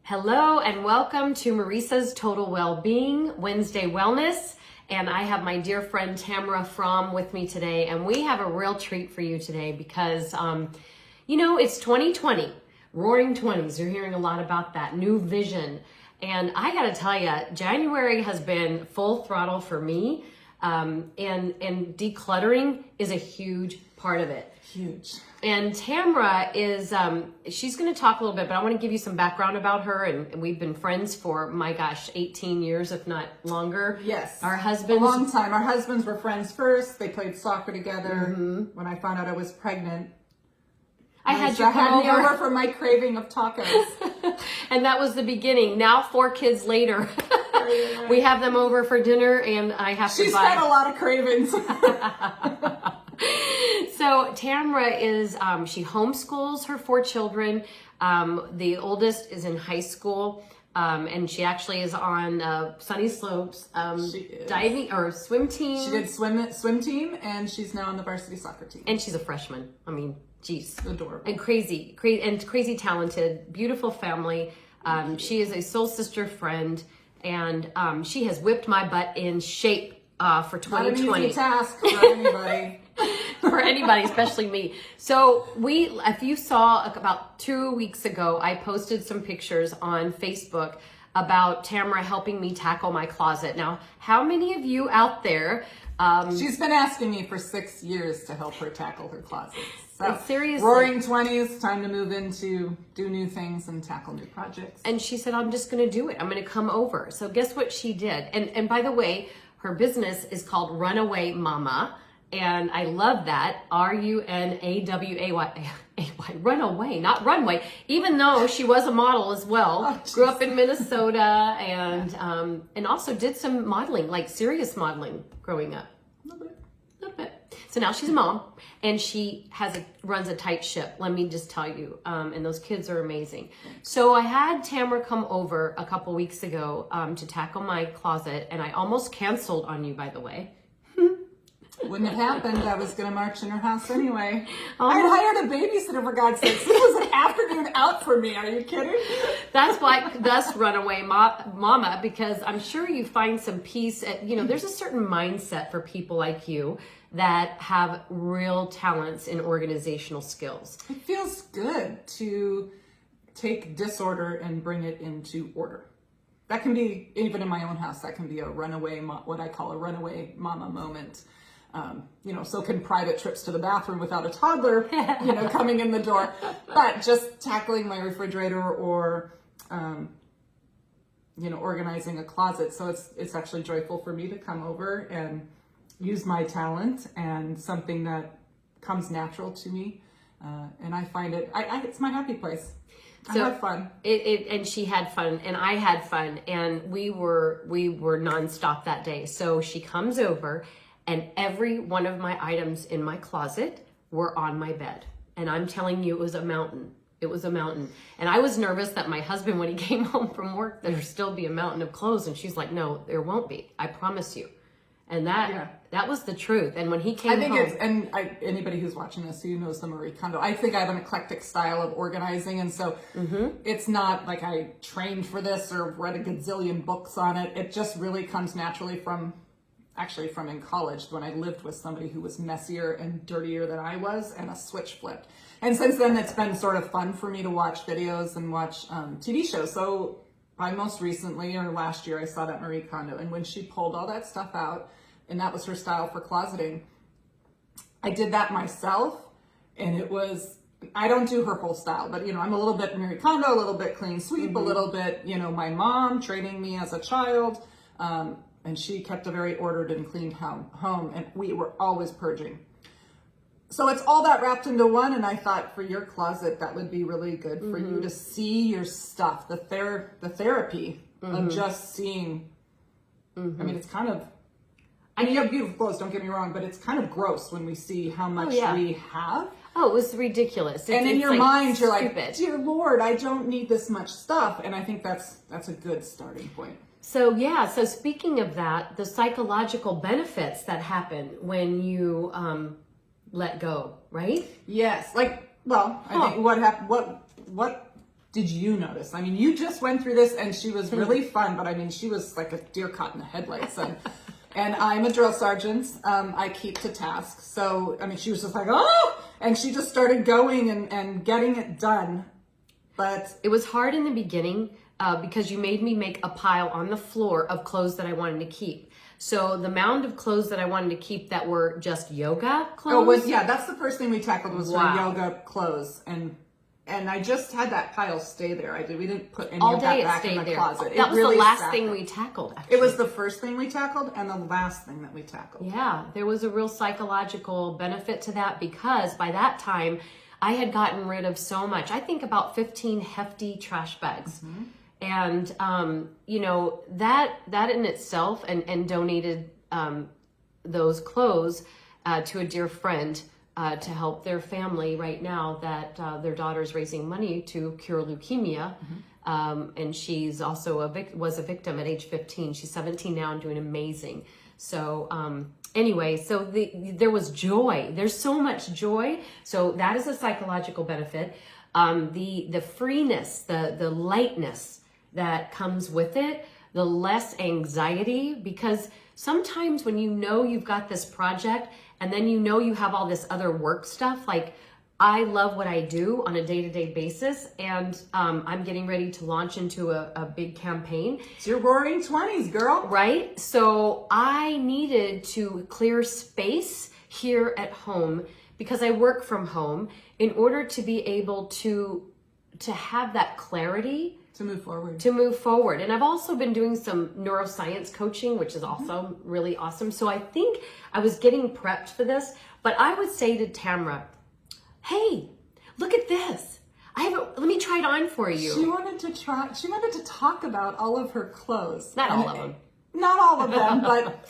Hello and welcome to Marisa's Total Wellbeing Wednesday Wellness. And I have my dear friend Tamara Fromm with me today. And we have a real treat for you today because, it's 2020, roaring 20s. You're hearing a lot about that new vision. And I got to tell you, January has been full throttle for me. And decluttering is a huge part of it. Huge. And Tamara is, she's going to talk a little bit, but I want to give you some background about her. And we've been friends for, 18 years, if not longer. Yes. Our husbands. A long time. Our husbands were friends first. They played soccer together. Mm-hmm. When I found out I was pregnant, I had me over for my craving of tacos. And that was the beginning. Now 4 kids later, we have them over for dinner and I have to buy. She's had a lot of cravings. So Tamara is, she homeschools her 4 children. The oldest is in high school. And she actually is on Sunny Slopes diving or swim team. She did swim team, and she's now on the varsity soccer team. And she's a freshman. I mean, geez. Adorable. And crazy talented, beautiful family. She is a soul sister friend, and she has whipped my butt in shape for 2020. Not an easy task for anybody. For anybody, especially me. So if you saw about 2 weeks ago, I posted some pictures on Facebook about Tamara helping me tackle my closet. Now, how many of you out there? She's been asking me for 6 years to help her tackle her closet. So, seriously, roaring 20s, time to move into do new things and tackle new projects. And she said, I'm just going to do it. I'm going to come over. So guess what she did? And by the way, her business is called Runaway Mama. And I love that. Runaway, Runaway, not runway, even though she was a model as well. Oh, grew up in Minnesota and also did some modeling, like serious modeling growing up. A little bit. So now she's a mom and she runs a tight ship. Let me just tell you. And those kids are amazing. So I had Tamara come over a couple weeks ago to tackle my closet, and I almost canceled on you, by the way. Wouldn't have happened. I was going to march in her house anyway. I hired a babysitter, for God's sake. This was an afternoon out for me. Are you kidding? That's Runaway Mama, because I'm sure you find some peace. There's a certain mindset for people like you that have real talents in organizational skills. It feels good to take disorder and bring it into order. That can be, even in my own house, that can be what I call a runaway mama moment. So can private trips to the bathroom without a toddler, coming in the door. But just tackling my refrigerator or, organizing a closet. So it's actually joyful for me to come over and use my talent and something that comes natural to me. And I find it's my happy place. I have fun. And she had fun, and I had fun, and we were nonstop that day. So she comes over, and every one of my items in my closet were on my bed. And I'm telling you, it was a mountain. It was a mountain. And I was nervous that my husband, when he came home from work, there'd still be a mountain of clothes. And she's like, no, there won't be. I promise you. And that was the truth. And when he came home, anybody who's watching this who knows the Marie Kondo, I think I have an eclectic style of organizing, and so it's not like I trained for this or read a gazillion books on it. It just really comes naturally from in college, when I lived with somebody who was messier and dirtier than I was, and a switch flipped. And since then, it's been sort of fun for me to watch videos and watch TV shows. So I most recently, or last year, I saw that Marie Kondo, and when she pulled all that stuff out, and that was her style for closeting, I did that myself, and I don't do her whole style, but I'm a little bit Marie Kondo, a little bit clean sweep, a little bit, my mom training me as a child, and she kept a very ordered and clean home, and we were always purging. So it's all that wrapped into one, and I thought for your closet, that would be really good for you to see your stuff, the therapy of just seeing. I mean, it's kind of, you have beautiful clothes, don't get me wrong, but it's kind of gross when we see how much we have. Oh, it was ridiculous. And in your mind, you're like, dear Lord, I don't need this much stuff. And I think that's a good starting point. So speaking of that, the psychological benefits that happen when you let go, right? Yes. I think what did you notice? I mean, you just went through this and she was really fun, but I mean, she was like a deer caught in the headlights. And I'm a drill sergeant. I keep to task. So, I mean, she was just like, oh, and she just started going and getting it done. But it was hard in the beginning because you made me make a pile on the floor of clothes that I wanted to keep. So the mound of clothes that I wanted to keep that were just yoga clothes. Yeah, that's the first thing we tackled was her yoga clothes. And I just had that pile stay there. We didn't put any of that back in the closet. That was really the last thing we tackled, actually. It was the first thing we tackled and the last thing that we tackled. Yeah, there was a real psychological benefit to that because by that time, I had gotten rid of so much. I think about 15 hefty trash bags. Mm-hmm. And, you know, that in itself and donated those clothes to a dear friend to help their family right now that their daughter's raising money to cure leukemia. Mm-hmm. And she's also was a victim at age 15. She's 17 now and doing amazing. So anyway, so there was joy. There's so much joy. So that is a psychological benefit. The freeness, the lightness that comes with it, the less anxiety, because sometimes when you know you've got this project and then you know you have all this other work stuff, like I love what I do on a day-to-day basis, and I'm getting ready to launch into a big campaign. It's your roaring 20s, girl. Right? So I needed to clear space here at home because I work from home in order to be able to have that clarity to move forward. And I've also been doing some neuroscience coaching, which is also really awesome. So I think I was getting prepped for this, but I would say to Tamara, hey, look at this. Let me try it on for you. She wanted to talk about all of her clothes. Not all of them. Not all of them, but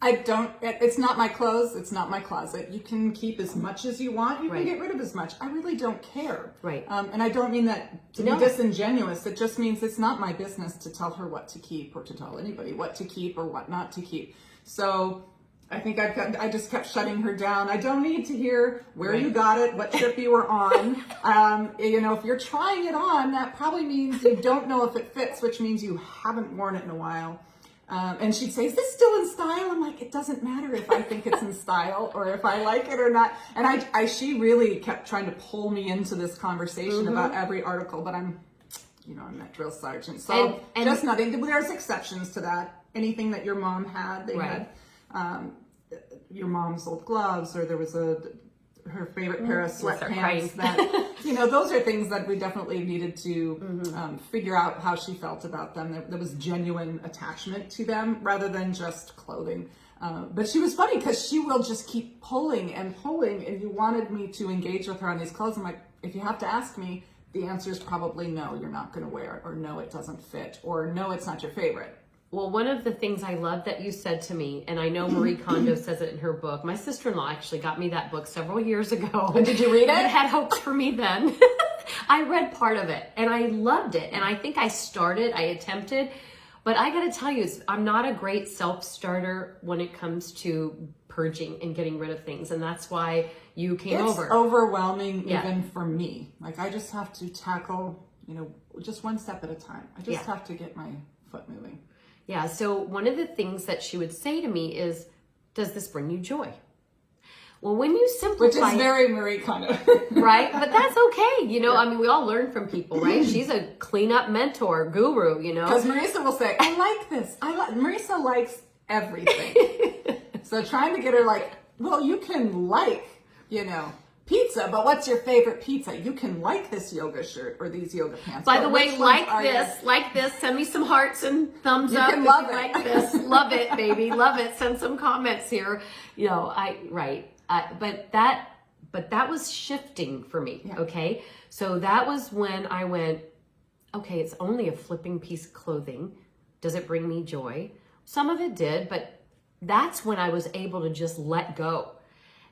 it's not my clothes. It's not my closet. You can keep as much as you want. You can get rid of as much. I really don't care. Right. And I don't mean that to be disingenuous. It just means it's not my business to tell her what to keep or to tell anybody what to keep or what not to keep. So I think I just kept shutting her down. I don't need to hear where you got it, what trip you were on. You know, if you're trying it on, that probably means you don't know if it fits, which means you haven't worn it in a while. And she'd say, is this still in style? I'm like, it doesn't matter if I think it's in style or if I like it or not. And she really kept trying to pull me into this conversation about every article, but I'm that drill sergeant. So and just nothing. There's exceptions to that. Anything that your mom had, they had your mom's old gloves, or there was her favorite pair of sweatpants that, those are things that we definitely needed to figure out how she felt about them. There was genuine attachment to them rather than just clothing. But she was funny because she will just keep pulling and pulling, and you wanted me to engage with her on these clothes. I'm like, if you have to ask me, the answer is probably no, you're not going to wear it, or no, it doesn't fit, or no, it's not your favorite. Well, one of the things I love that you said to me, and I know Marie Kondo says it in her book. My sister-in-law actually got me that book several years ago. And did you read it? It had hopes for me then. I read part of it, and I loved it. And I think I attempted. But I got to tell you, I'm not a great self-starter when it comes to purging and getting rid of things. And that's why you came over. It's overwhelming even for me. Like, I just have to tackle, just one step at a time. I just have to get my foot moving. Yeah, so one of the things that she would say to me is, does this bring you joy? Well, when you simplify... Which is very Marie Kondo. Right? But that's okay. I mean, we all learn from people, right? She's a cleanup mentor, guru, Because Marisa will say, I like this. Marisa likes everything. So trying to get her well, you can pizza, but what's your favorite pizza? You can like this yoga shirt or these yoga pants. By the way, like this, send me some hearts and thumbs up. Can love it. Like this. Love it, baby. Love it. Send some comments here. But that was shifting for me. Yeah. Okay. So that was when I went, okay, it's only a flipping piece of clothing. Does it bring me joy? Some of it did, but that's when I was able to just let go.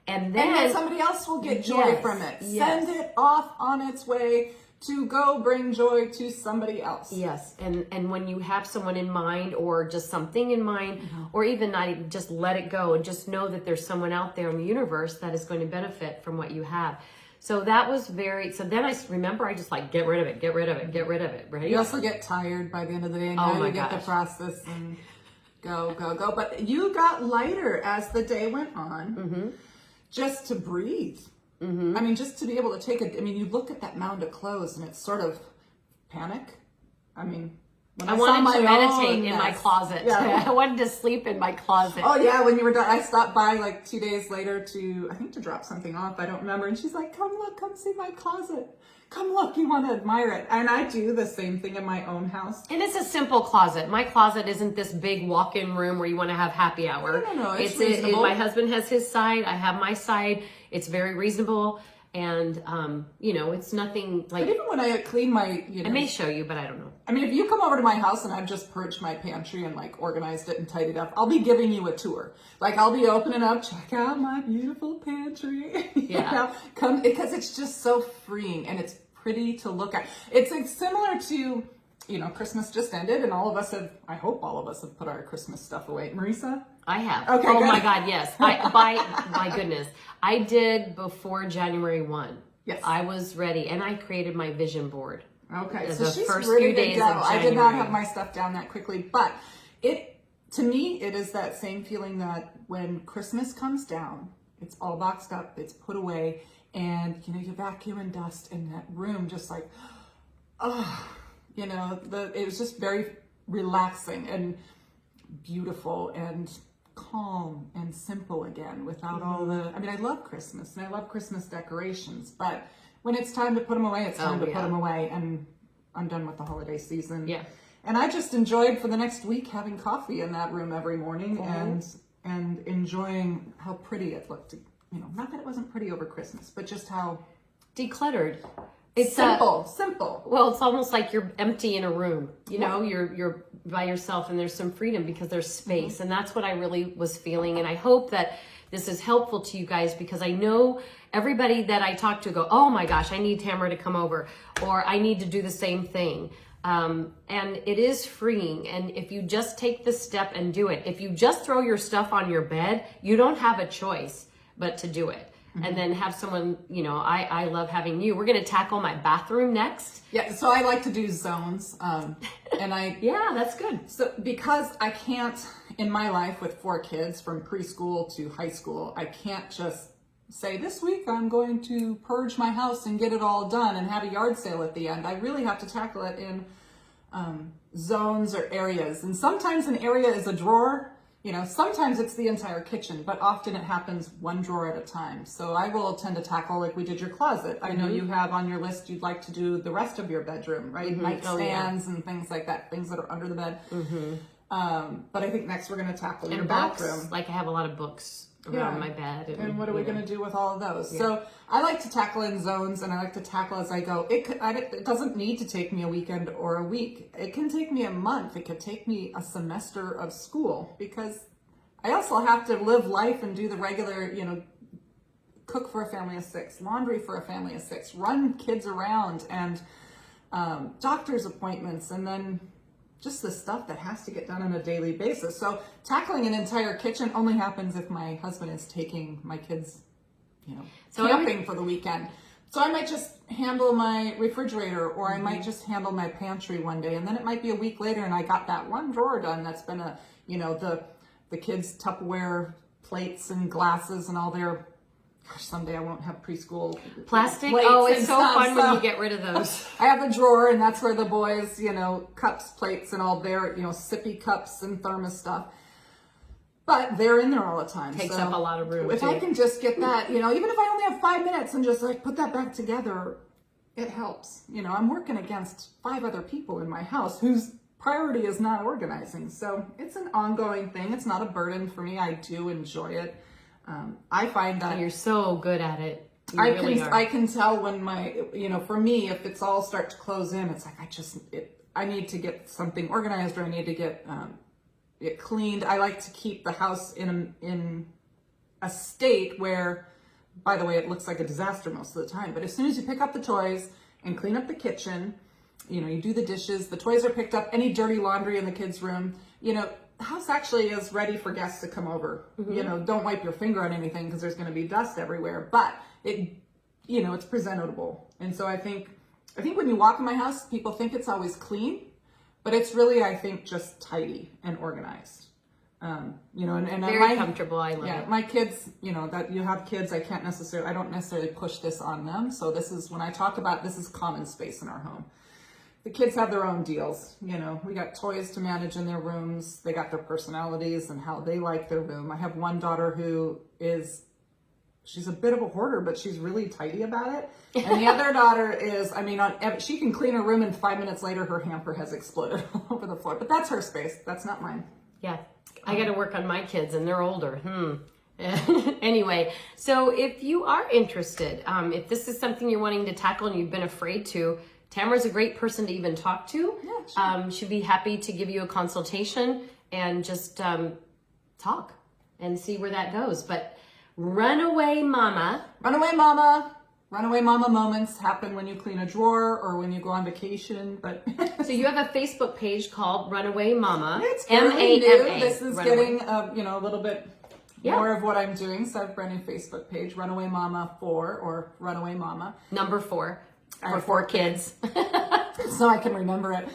And then somebody else will get joy from it. Yes. Send it off on its way to go bring joy to somebody else. Yes. And when you have someone in mind or just something in mind, or even not even just let it go and just know that there's someone out there in the universe that is going to benefit from what you have. So that was so then I remember I just like, get rid of it, right? You also get tired by the end of the day, and now you get the process and go. But you got lighter as the day went on, just to breathe. I mean, just to be able to take you look at that mound of clothes and it's sort of panic. I mean, when I wanted to meditate in my closet. Yeah. I wanted to sleep in my closet. Oh yeah, when you were done, I stopped by like 2 days later to drop something off. I don't remember. And she's like, come look, come see my closet. Come look, you want to admire it. And I do the same thing in my own house. And it's a simple closet. My closet isn't this big walk-in room where you want to have happy hour. No, it's reasonable. My husband has his side. I have my side. It's very reasonable. And, it's nothing like... But even when I clean my, I may show you, but I don't know. I mean, if you come over to my house and I've just purged my pantry and like organized it and tidied up, I'll be giving you a tour. Like I'll be opening up, check out my beautiful pantry. Yeah. Come, because it's just so freeing and it's pretty to look at. It's like similar to, Christmas just ended and I hope all of us have put our Christmas stuff away. Marisa? I have. Okay, oh good. My God, yes. My goodness. I did before January 1. Yes. I was ready and I created my vision board. Okay, so she's first ready few days to go. of January. I did not have my stuff down that quickly, but to me, it is that same feeling that when Christmas comes down, it's all boxed up, it's put away, and you vacuum and dust in that room, just like, it was just very relaxing and beautiful and calm and simple again without all the, I love Christmas and I love Christmas decorations, but when it's time to put them away, it's time to put them away, and I'm done with the holiday season. Yeah. And I just enjoyed for the next week having coffee in that room every morning and enjoying how pretty it looked. Not that it wasn't pretty over Christmas, but just how decluttered. It's simple. Well, it's almost like you're empty in a room. You're by yourself, and there's some freedom because there's space, and that's what I really was feeling. And I hope that this is helpful to you guys, because I know everybody that I talk to go, oh my gosh, I need Tamara to come over, or I need to do the same thing. And it is freeing. And if you just take the step and do it, if you just throw your stuff on your bed, you don't have a choice but to do it. And then have someone, I love having you. We're going to tackle my bathroom next. Yeah, so I like to do zones. Yeah, that's good. So because I can't, in my life with 4 kids from preschool to high school, I can't just say this week I'm going to purge my house and get it all done and have a yard sale at the end. I really have to tackle it in zones or areas. And sometimes an area is a drawer. Sometimes it's the entire kitchen, but often it happens one drawer at a time. So I will tend to tackle, like we did your closet. I know you have on your list, you'd like to do the rest of your bedroom, right? Nightstands and things like that, things that are under the bed. But I think next we're going to tackle your bathroom. Like I have a lot of books around my bed. And what are we going to do with all of those? Yeah. So I like to tackle in zones, and I like to tackle as I go. It doesn't need to take me a weekend or a week. It can take me a month. It could take me a semester of school, because I also have to live life and do the regular, cook for a family of 6, laundry for a family of 6, run kids around, and doctor's appointments, and then just the stuff that has to get done on a daily basis. So tackling an entire kitchen only happens if my husband is taking my kids, camping for the weekend. So I might just handle my refrigerator, or I might just handle my pantry one day, and then it might be a week later and I got that one drawer done. That's been the kids' Tupperware plates and glasses and all their, someday I won't have preschool plastic. plates. Oh, it's so fun when you get rid of those. I have a drawer, and that's where the boys, cups, plates, and all their, sippy cups and thermos stuff. But they're in there all the time. Takes up a lot of room. If I can just get that, even if I only have 5 minutes and just like put that back together, it helps. I'm working against 5 other people in my house whose priority is not organizing. So it's an ongoing thing. It's not a burden for me. I do enjoy it. I find that you're so good at it. I can tell when for me, if it's all start to close in, it's like I need to get something organized, or I need to get it cleaned. I like to keep the house in a state where, by the way, it looks like a disaster most of the time. But as soon as you pick up the toys and clean up the kitchen, you do the dishes, the toys are picked up, any dirty laundry in the kids' room, the house actually is ready for guests to come over. Don't wipe your finger on anything because there's going to be dust everywhere. But you know, it's presentable. And so I think when you walk in my house, people think it's always clean, but it's really, I think, just tidy and organized. You know, and very comfortable. I love it. My kids, you know, that you have kids, I don't necessarily push this on them. So this is, when I talk about, this is common space in our home. The kids have their own deals. You know, we got toys to manage in their rooms. They got their personalities and how they like their room. I have one daughter who she's a bit of a hoarder, but she's really tidy about it. And the other daughter is, I mean, she can clean her room and 5 minutes later, her hamper has exploded all over the floor. But that's her space. That's not mine. Yeah. I got to work on my kids and they're older. Anyway, so if you are interested, if this is something you're wanting to tackle and you've been afraid to, Tamara's a great person to even talk to. Yeah, sure. She'd be happy to give you a consultation and just talk and see where that goes. But Runaway Mama. Runaway Mama moments happen when you clean a drawer or when you go on vacation. But so you have a Facebook page called Runaway Mama. It's fairly new. This is getting you know, a little bit more of what I'm doing. So I have a brand new Facebook page, Runaway Mama 4 or Runaway Mama. Number 4 for 4 kids. So I can remember it.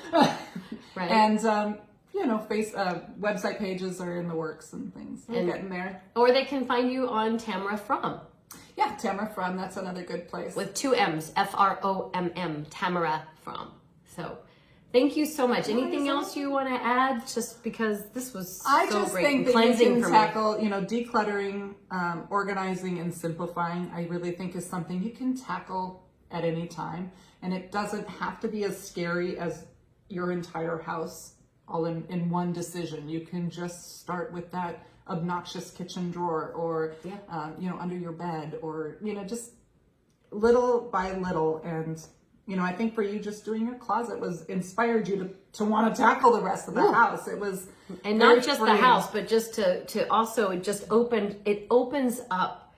Right. And you know, website pages are in the works and things. We're getting there. Or they can find you on Tamara Fromm. Yeah, Tamara Fromm. That's another good place. With 2 M's, Fromm, Tamara Fromm. So thank you so much. Anything else you want to add? Just because this was so great. I just think that cleansing you can tackle, you know, decluttering, organizing, and simplifying. I really think is something you can tackle at any time. And it doesn't have to be as scary as your entire house all in one decision. You can just start with that obnoxious kitchen drawer or, you know, under your bed or, you know, just little by little. And, you know, I think for you, just doing your closet inspired you to want to tackle the rest of the house. It was, and not just the house, but just to also, it opens up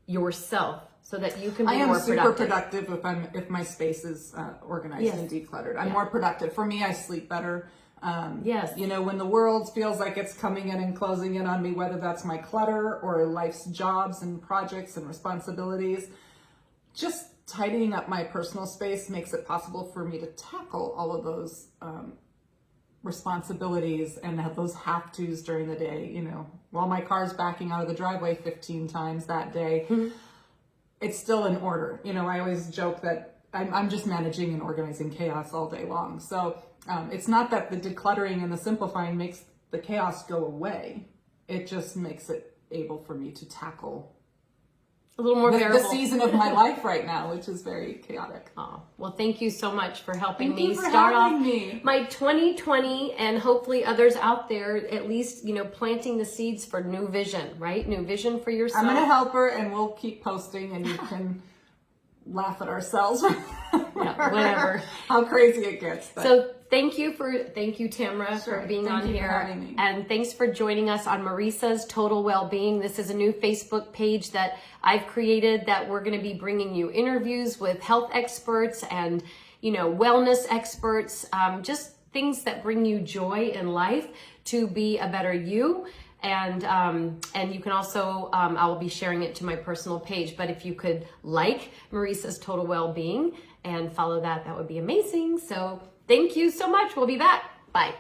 yourself so that you can be more productive. I am super productive if my space is organized and decluttered. I'm more productive. For me, I sleep better. Yes. You know, when the world feels like it's coming in and closing in on me, whether that's my clutter or life's jobs and projects and responsibilities, just tidying up my personal space makes it possible for me to tackle all of those responsibilities and have those have-tos during the day. You know, while my car's backing out of the driveway 15 times that day, it's still in order. You know, I always joke that I'm just managing and organizing chaos all day long. So it's not that the decluttering and the simplifying makes the chaos go away. It just makes it able for me to tackle a little more the season of my life right now, which is very chaotic. Oh, well, thank you so much for helping me start off my 2020 and hopefully others out there, at least, you know, planting the seeds for new vision, right? New vision for yourself. I'm going to help her and we'll keep posting and you can laugh at ourselves. Whatever. How crazy it gets. But. So thank you, Tamara, for being on here. For having me. And thanks for joining us on Marisa's Total Wellbeing. This is a new Facebook page that I've created that we're going to be bringing you interviews with health experts and, you know, wellness experts, just things that bring you joy in life to be a better you. And you can also, I will be sharing it to my personal page, but if you could like Marisa's Total Wellbeing and follow that, that would be amazing. So thank you so much. We'll be back. Bye.